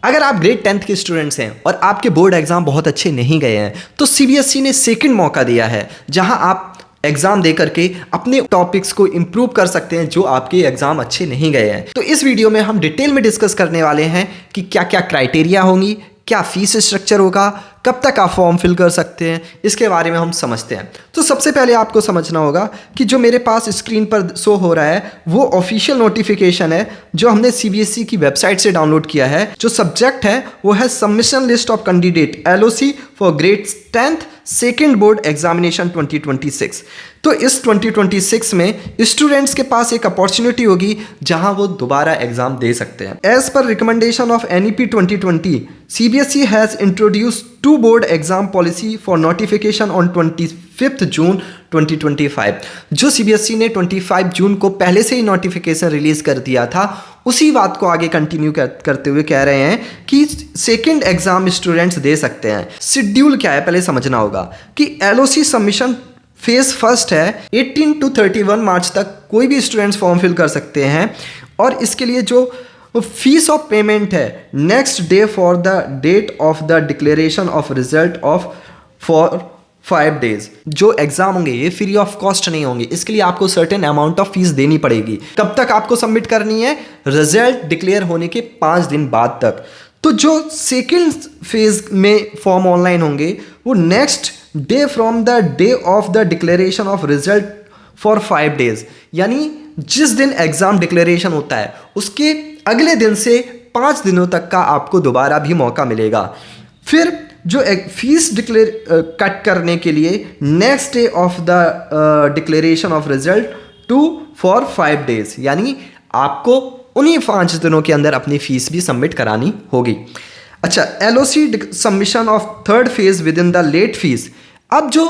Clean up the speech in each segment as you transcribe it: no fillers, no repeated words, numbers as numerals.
अगर आप grade 10th के स्टूडेंट्स हैं और आपके बोर्ड एग्जाम बहुत अच्छे नहीं गए हैं तो सीबीएसई ने सेकंड मौका दिया है जहां आप एग्जाम दे करके अपने टॉपिक्स को इंप्रूव कर सकते हैं जो आपके एग्जाम अच्छे नहीं गए हैं। तो इस वीडियो में हम डिटेल में डिस्कस करने वाले हैं कि क्या क्या क्राइटेरिया होंगी, क्या फीस स्ट्रक्चर होगा, कब तक आप फॉर्म फिल कर सकते हैं, इसके बारे में हम समझते हैं। तो सबसे पहले आपको समझना होगा कि जो मेरे पास स्क्रीन पर शो हो रहा है वो ऑफिशियल नोटिफिकेशन है जो हमने सीबीएसई की वेबसाइट से डाउनलोड किया है। जो सब्जेक्ट है वो है submission list of candidate LOC for grade 10th second board examination 2026। तो इस 2026 में स्टूडेंट्स के पास एक अपॉर्चुनिटी होगी जहां वो दोबारा एग्जाम दे सकते हैं। As per recommendation of NEP 2020, CBSE has introduced two board exam policy for notification on 25th June 2025। जो CBSE ने 25 जून को पहले से ही नोटिफिकेशन रिलीज कर दिया था, उसी बात को आगे कंटिन्यू करते हुए कह रहे हैं कि सेकेंड एग्जाम स्टूडेंट्स दे सकते हैं। शेड्यूल क्या है पहले समझना होगा कि LOC सबमिशन फेज फर्स्ट है 18 to 31 मार्च तक कोई भी स्टूडेंट्स फॉर्म फिल कर सकते हैं और इसके लिए जो फीस ऑफ पेमेंट है next day for the date of the declaration of result of for 5 days। जो एग्जाम होंगे ये फ्री ऑफ कॉस्ट नहीं होंगे, इसके लिए आपको सर्टेन अमाउंट ऑफ फीस देनी पड़ेगी। कब तक आपको सबमिट करनी है? रिजल्ट डिक्लेयर होने के 5 दिन बाद तक। तो जो सेकेंड फेज में फॉर्म ऑनलाइन होंगे वो next day from the day of the declaration of result for 5 days, यानी जिस दिन एग्जाम डिक्लेरेशन होता है उसके अगले दिन से 5 दिनों तक का आपको दोबारा भी मौका मिलेगा। फिर जो फीस कट करने के लिए next day of the declaration of result to for 5 days, यानी आपको उन्हीं 5 दिनों के अंदर अपनी फीस भी सबमिट करानी होगी। अच्छा, LOC submission of third phase within the late fees. अब जो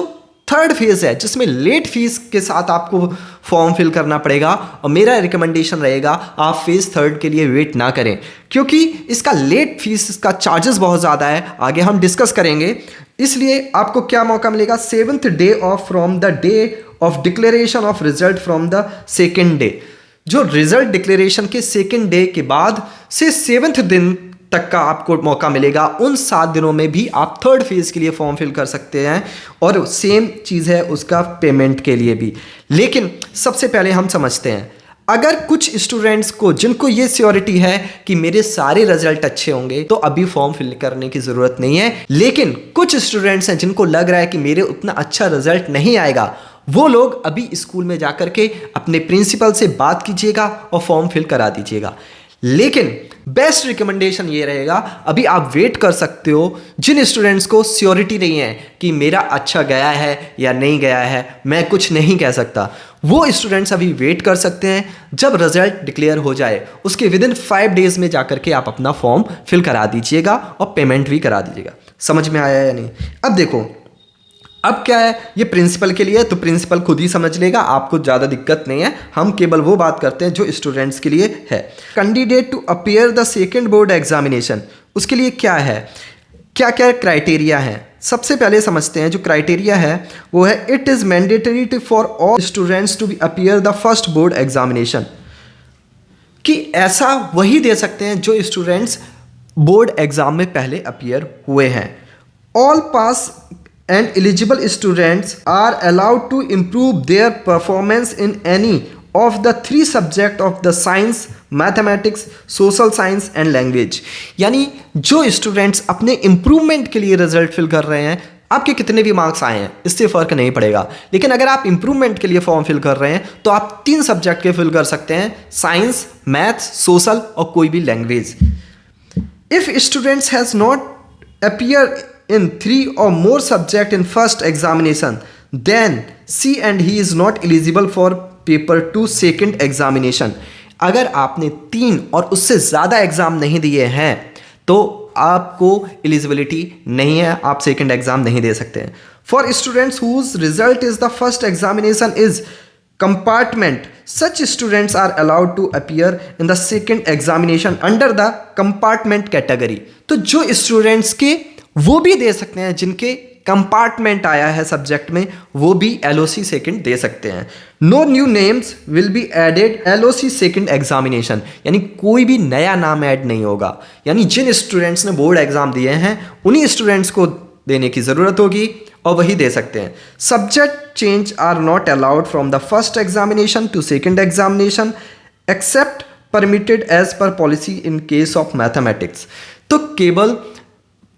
थर्ड फेज है जिसमें लेट फीस के साथ आपको फॉर्म फिल करना पड़ेगा और मेरा रिकमेंडेशन रहेगा आप फेज थर्ड के लिए वेट ना करें क्योंकि इसका लेट फीस का चार्जेस बहुत ज़्यादा है, आगे हम डिस्कस करेंगे। इसलिए आपको क्या मौका मिलेगा? 7th day of from the day of declaration of result from the second day. जो रिजल्ट डिक्लेरेशन के सेकेंड डे के बाद से 7th दिन तक का आपको मौका मिलेगा। उन 7 दिनों में भी आप थर्ड फेज के लिए फॉर्म फिल कर सकते हैं और सेम चीज़ है उसका पेमेंट के लिए भी। लेकिन सबसे पहले हम समझते हैं, अगर कुछ स्टूडेंट्स को जिनको ये श्योरिटी है कि मेरे सारे रिजल्ट अच्छे होंगे तो अभी फॉर्म फिल करने की ज़रूरत नहीं है। लेकिन कुछ स्टूडेंट्स हैं जिनको लग रहा है कि मेरे उतना अच्छा रिजल्ट नहीं आएगा, वो लोग अभी स्कूल में जा कर के अपने प्रिंसिपल से बात कीजिएगा और फॉर्म फिल करा दीजिएगा। लेकिन बेस्ट रिकमेंडेशन ये रहेगा, अभी आप वेट कर सकते हो। जिन स्टूडेंट्स को श्योरिटी नहीं है कि मेरा अच्छा गया है या नहीं गया है, मैं कुछ नहीं कह सकता, वो स्टूडेंट्स अभी वेट कर सकते हैं। जब रिजल्ट डिक्लेयर हो जाए उसके विदिन 5 days में जाकर के आप अपना फॉर्म फिल करा दीजिएगा और पेमेंट भी करा दीजिएगा। समझ में आया या नहीं? अब देखो, अब क्या है, ये प्रिंसिपल के लिए तो प्रिंसिपल खुद ही समझ लेगा, आपको ज़्यादा दिक्कत नहीं है। हम केवल वो बात करते हैं जो स्टूडेंट्स के लिए है। Candidate to appear the second board examination, उसके लिए क्या है, क्या क्या क्राइटेरिया है? सबसे पहले समझते हैं। जो क्राइटेरिया है वो है it is mandatory for all students to be appear the first board examination, कि ऐसा वही दे सकते हैं जो स्टूडेंट्स बोर्ड एग्जाम में पहले अपीयर हुए हैं। All pass and eligible students are allowed to improve their performance in any of the 3 subjects of the science, mathematics, social science and language। यानी जो स्टूडेंट्स अपने इम्प्रूवमेंट के लिए रिजल्ट फिल कर रहे हैं, आपके कितने भी मार्क्स आए हैं इससे फ़र्क नहीं पड़ेगा। लेकिन अगर आप इम्प्रूवमेंट के लिए फॉर्म फिल कर रहे हैं तो आप 3 सब्जेक्ट के फिल कर सकते हैं, साइंस, मैथ्स, सोशल और कोई भी language. If students has not appear in 3 or more subject in first examination, then she and he is not eligible for paper 2 second examination। अगर आपने 3 और उससे ज़्यादा एग्ज़ाम नहीं दिए हैं तो आपको एलिजिबिलिटी नहीं है, आप सेकेंड एग्ज़ाम नहीं दे सकते हैं। For students whose result is the first examination is compartment, such students are allowed to appear in the second examination under the compartment category। तो जो स्टूडेंट्स के वो भी दे सकते हैं जिनके कंपार्टमेंट आया है सब्जेक्ट में, वो भी LOC सेकंड दे सकते हैं। No new names will be added LOC second examination, यानी कोई भी नया नाम ऐड नहीं होगा। यानी जिन स्टूडेंट्स ने बोर्ड एग्जाम दिए हैं उन्हीं स्टूडेंट्स को देने की ज़रूरत होगी और वही दे सकते हैं। Subject change are not allowed from the first examination to second examination except permitted as per policy in case of mathematics. तो केवल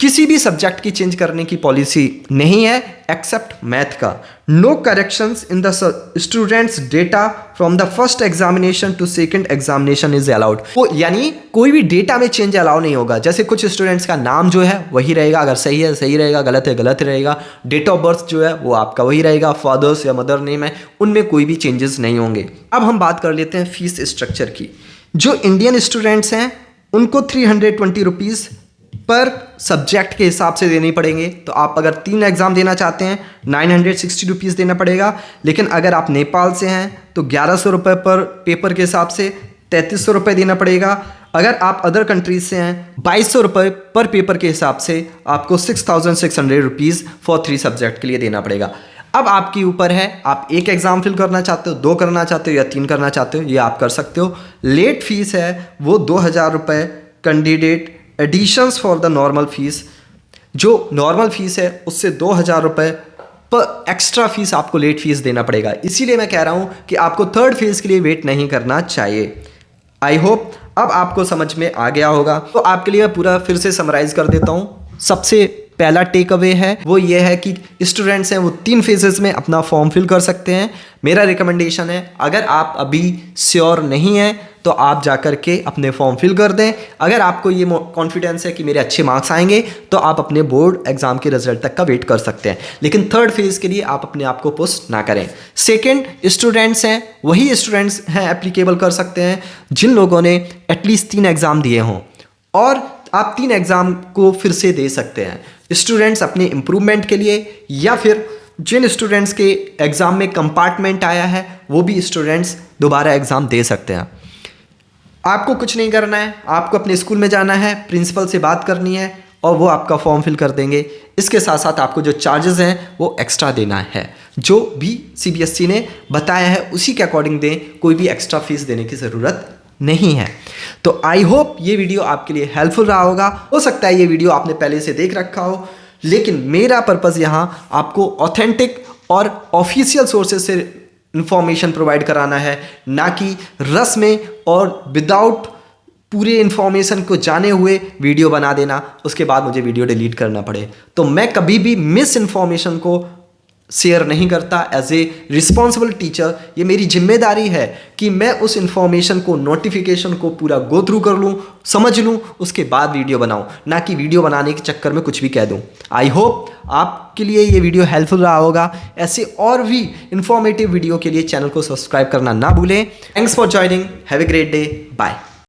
किसी भी सब्जेक्ट की चेंज करने की पॉलिसी नहीं है एक्सेप्ट मैथ का। No corrections in the students data from the first examination to second examination is allowed. यानी कोई भी डेटा में चेंज अलाउ नहीं होगा। जैसे कुछ स्टूडेंट्स का नाम जो है वही रहेगा, अगर सही है सही रहेगा, गलत है गलत रहेगा। डेट ऑफ बर्थ जो है वो आपका वही रहेगा, फादर्स या मदर नेम है उनमें कोई भी चेंजेस नहीं होंगे। अब हम बात कर लेते हैं फीस स्ट्रक्चर की। जो इंडियन स्टूडेंट्स हैं उनको 320 रुपीज़ पर सब्जेक्ट के हिसाब से देने पड़ेंगे। तो आप अगर 3 एग्ज़ाम देना चाहते हैं 960 रुपीज़ देना पड़ेगा। लेकिन अगर आप नेपाल से हैं तो 1100 रुपये पर पेपर के हिसाब से 3300 रुपये देना पड़ेगा। अगर आप अदर कंट्रीज से हैं 2200 रुपये पर पेपर के हिसाब से आपको 6600 रुपीज़ फॉर 3 सब्जेक्ट के लिए देना पड़ेगा। अब आपके ऊपर है, आप 1 एग्ज़ाम फिल करना चाहते हो, 2 करना चाहते हो या 3 करना चाहते हो, ये आप कर सकते हो। लेट फीस है वो 2000 रुपये candidate additions for the normal fees. जो नॉर्मल फीस है उससे 2000 रुपये पर एक्स्ट्रा फीस आपको लेट फीस देना पड़ेगा। इसीलिए मैं कह रहा हूँ कि आपको थर्ड फेज़ के लिए वेट नहीं करना चाहिए। आई होप अब आपको समझ में आ गया होगा। तो आपके लिए पूरा फिर से समराइज़ कर देता हूँ। सबसे पहला टेक अवे है वो ये है कि स्टूडेंट्स हैं वो 3 फेजेस में अपना फॉर्म फिल कर सकते हैं। मेरा रिकमेंडेशन है अगर आप अभी श्योर नहीं हैं तो आप जाकर के अपने फॉर्म फिल कर दें। अगर आपको ये कॉन्फिडेंस है कि मेरे अच्छे मार्क्स आएंगे तो आप अपने बोर्ड एग्जाम के रिजल्ट तक का वेट कर सकते हैं। लेकिन थर्ड फेज़ के लिए आप अपने आप को पुश ना करें। सेकेंड, स्टूडेंट्स हैं वही स्टूडेंट्स हैं एप्लीकेबल कर सकते हैं जिन लोगों ने एटलीस्ट 3 एग्ज़ाम दिए हों, और आप 3 एग्ज़ाम को फिर से दे सकते हैं। स्टूडेंट्स अपने इम्प्रूवमेंट के लिए, या फिर जिन स्टूडेंट्स के एग्ज़ाम में कंपार्टमेंट आया है वो भी स्टूडेंट्स दोबारा एग्ज़ाम दे सकते हैं। आपको कुछ नहीं करना है, आपको अपने स्कूल में जाना है, प्रिंसिपल से बात करनी है और वो आपका फॉर्म फिल कर देंगे। इसके साथ साथ आपको जो चार्जेस हैं वो एक्स्ट्रा देना है। जो भी CBSE ने बताया है उसी के अकॉर्डिंग दें, कोई भी एक्स्ट्रा फीस देने की ज़रूरत नहीं है। तो आई होप ये वीडियो आपके लिए हेल्पफुल रहा होगा। हो सकता है ये वीडियो आपने पहले से देख रखा हो, लेकिन मेरा पर्पज़ यहाँ आपको ऑथेंटिक और ऑफिशियल सोर्सेज से इंफॉर्मेशन प्रोवाइड कराना है, ना कि रस में और विदाउट पूरे इन्फॉर्मेशन को जाने हुए वीडियो बना देना, उसके बाद मुझे वीडियो डिलीट करना पड़े। तो मैं कभी भी मिस इन्फॉर्मेशन को शेयर नहीं करता। एज ए रिस्पॉन्सिबल टीचर ये मेरी जिम्मेदारी है कि मैं उस इन्फॉर्मेशन को, नोटिफिकेशन को पूरा गो थ्रू कर लूँ, समझ लूँ, उसके बाद वीडियो बनाऊँ, ना कि वीडियो बनाने के चक्कर में कुछ भी कह दूँ। आई होप आपके लिए ये वीडियो हेल्पफुल रहा होगा। ऐसे और भी इंफॉर्मेटिव वीडियो के लिए चैनल को सब्सक्राइब करना ना भूलें। Thanks for joining, have a great day, bye.